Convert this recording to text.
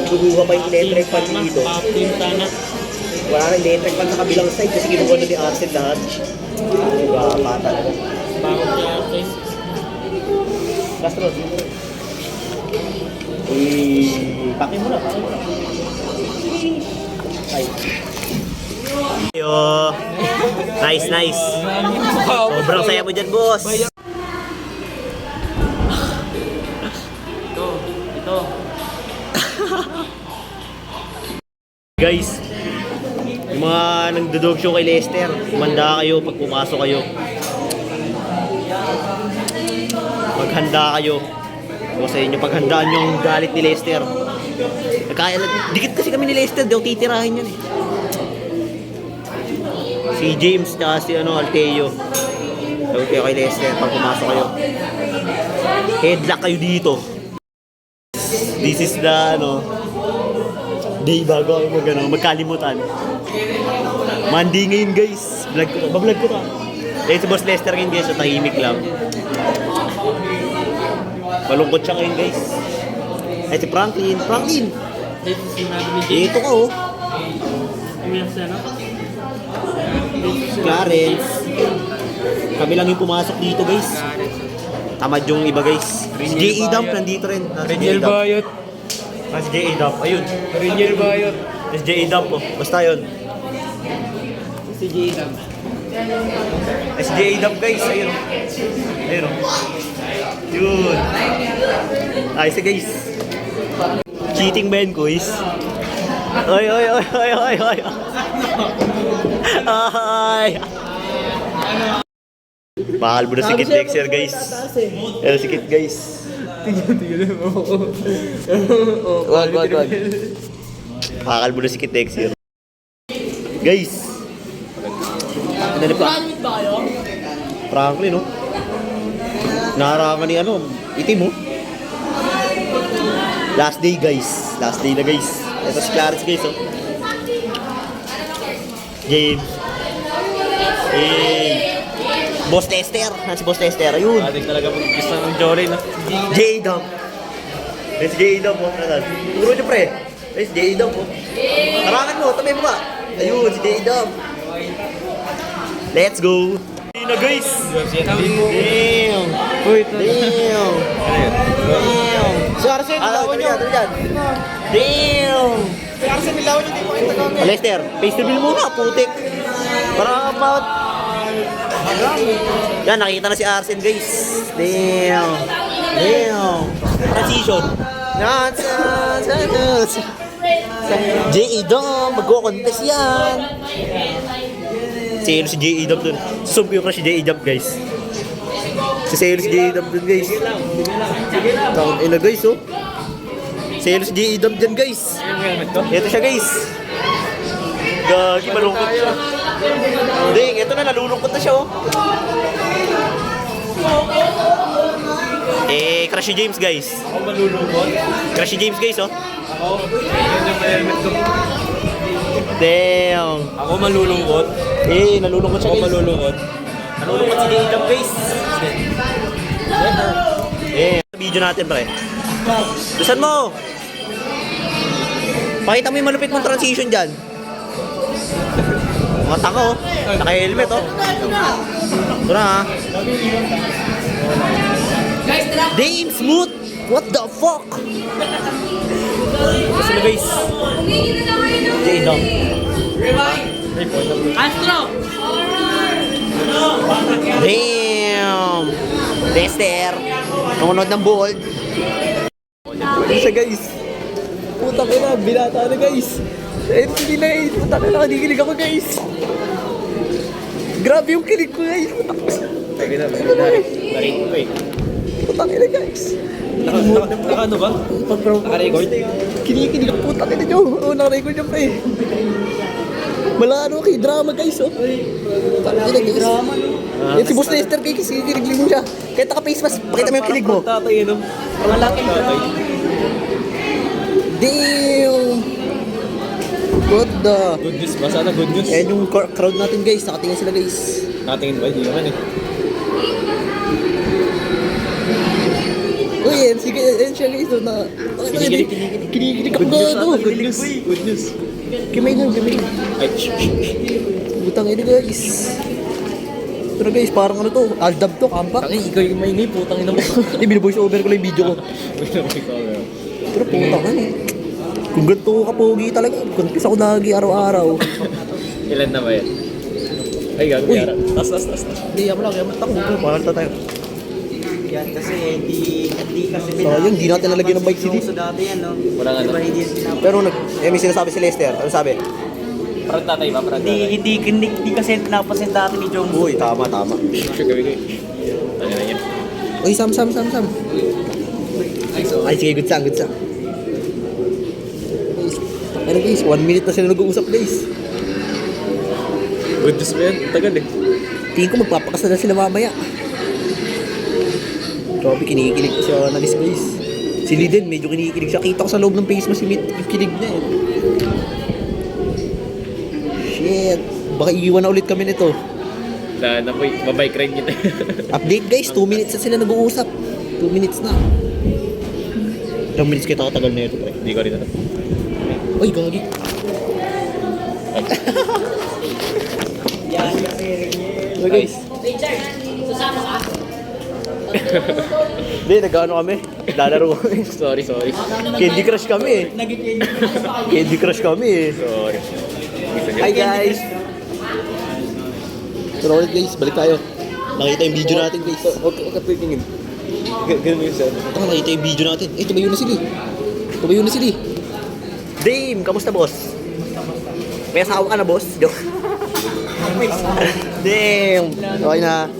Kukuha pa yung electric fan dito. Team sana. Wala na electric fan sa kabilang side kasi kinuha na ni Arcel lahat. Gapa talaga. Bakit kaya Arcel? Castro. Paki mo na. Ay. Yo. Nice. Sobrang saya mo dyan, boss. Ito. Guys, yung mga nagdodog show kay Lester, kumanda kayo pag pumasok kayo. Maghanda kayo. O sa inyo, paghandaan nyo ang galit ni Lester. Dikit kasi kami ni Lester, di ako titirahin yan eh. Si James na si Alteo. Sabi kayo kay Lester pag pumasok kayo. Headlock kayo dito. This is the day bago ako magkalimutan. Monday ngayon guys. Bablog ko ta. Si Boss Lester ngayon guys, tahimik lang. Malungkot siya ngayon guys. Ay si Franklin. Ito ka oh. Clarence. Kami lang yung pumasok dito guys. Tamad yung iba guys. Si J.E. Dump nandito rin. Reniel Bayot. Si J.E. Dump. Ayun. Reniel Bayot. Si J.E. Dump oh. Basta yun. Si J.E. Dump. Si J.E. Dump guys. Ayun. Ayun oh. Yun. Ay si guys. Cheating ba yun guys? Oy. Ay. Mahal mo na si Kit Dexter guys. Pero si Kit guys. Tingnan mo. Wag. Mahal mo na si Kit Dexter. Guys. Ano pa? Franklin no? Naharangan ni itim mo. Last day guys. Last day na guys. Ito si Clarence guys oh. James. Boss Lester. Si Boss Lester. Ayun. Ating talaga mag-gusto ng Jory na. J.E. Dump. Si J.E. Dump oh. Puro nyo pre. Si J.E. Dump oh. Harangan mo. Tabi mo ba? Ayun. Si J.E. Dump. Let's go. Hindi na guys. Damn. Uy, Damn. Si Arcel, nilawan nyo. Damn. Si Arcel, nilawan nyo. Hindi ko kita kami. Lester, face reveal muna. Putik. Para about. Yan, nakita na si Arsen guys. Damn. Transition. J.E. Dump. Magko-contest yan. Si J.E. Dump dun. Susumpi ko si J.E. Dump guys. Si J.E. Dump dun guys. Takot ina guys oh. Si J.E. Dump dyan guys. Ito siya guys. Gagi, malungkot siya. Hindi, ito na, nalulungkot na siya oh. Crush James guys. Ako malulungkot. Crush James guys oh. Ako, yan yung helmet ko. Damn. Ako malulungkot. Nalulungkot siya Ako guys. malulungkot. Nalulungkot si J.E. Dump guys. Video natin pre. Lusan mo. Pakita mo yung malupit mong transition dyan. Mga tanga oh. Naka-helmet oh. Ito na ha. Damn smooth. What the fuck? Kasi na guys. J.E. Dump. Astro! Damn. Lester. Nunod ng bold. Isa guys. Putang ina, binata na guys. Hindi na guys. Putang ina, nakikilig ako guys. Grabe yung kilig ko guys. Putang ina guys. Naka ano ba? Naka-record? Kinikilig ako, putang ina nyo. Oo, naka-record yung pre. Malano kay drama guys oh. Putang ina guys. Yan si Boss Lester kay kinikilig mo siya. Kahit naka-face mask, pakita mo yung kilig mo. Tatay yun oh. Malaki yung tatay. Damn! What the? Good news ba? Sana good news. Ayan yung crowd natin guys, nakatingin sila guys. Nakatingin ba? Hindi naman eh. Uy, yan siya guys, na Kinikilig ako gago. Good news. Good news. Kimay lang, kimay. Ay, shh, shh, shh. Butang ini guys. Pero guys, parang ano to, Aldab to, kampak. Tangin, ikaw yung maingay, putang ina mo. Hindi, binaboice over ko lang yung video ko. Pero putang ano eh. Kung ganito ka pogi talaga, confuse ako lagi araw-araw. Ilan na ba yan? Ay, gago, Uy. yara. Tas. Hindi, yaman lang, yaman tako. Parang tayo. Yan kasi hindi kasi Sayang, di natin nalagyan ng bike city. So dati yan, no? Walang ano. Diba hindi yan pinapos? Pero may sinasabi si Lester. Ano sabi? Parang tatay ba? Parang tatay. Hindi kasi pinapasin dati ni Jong. Uy, tama. Shh, gabi kayo. Ano na yan? Uy, Sam. Ay, sige, good sang. Ano guys, 1 minute na sila nag-uusap guys. Good news ba yan? Tagal eh. Tingin ko magpapakasal na sila mamaya. Grabe, kinikilig ko si Annalise guys. Si Liden, medyo kinikilig siya. Kita ko sa loob ng face mo si Mit, yung kilig niya eh. Shit. Baka iiwan na ulit kami nito. Wala na po eh. Mabike ride kita. Update guys, 2 minutes na sila nag-uusap. 2 minutes na. Ilang minutes kita katagal na ito, pre? Hindi ko rin alam. Uy, gagi. Yan kasi Uy guys. Hindi, nag-ano kami. Lalaro kami. Sorry. Candy Crush kami eh. Candy Crush kami eh. Sorry. Hi guys! Pero ulit guys, balik tayo. Nakita yung video natin guys. Okay, tingin. Ganun yung sabi. Ito, nakita yung video natin. Eh, tumayo na sila. Dame, kamusta boss? May asawa ka na boss? Joke. Damn! Okay na.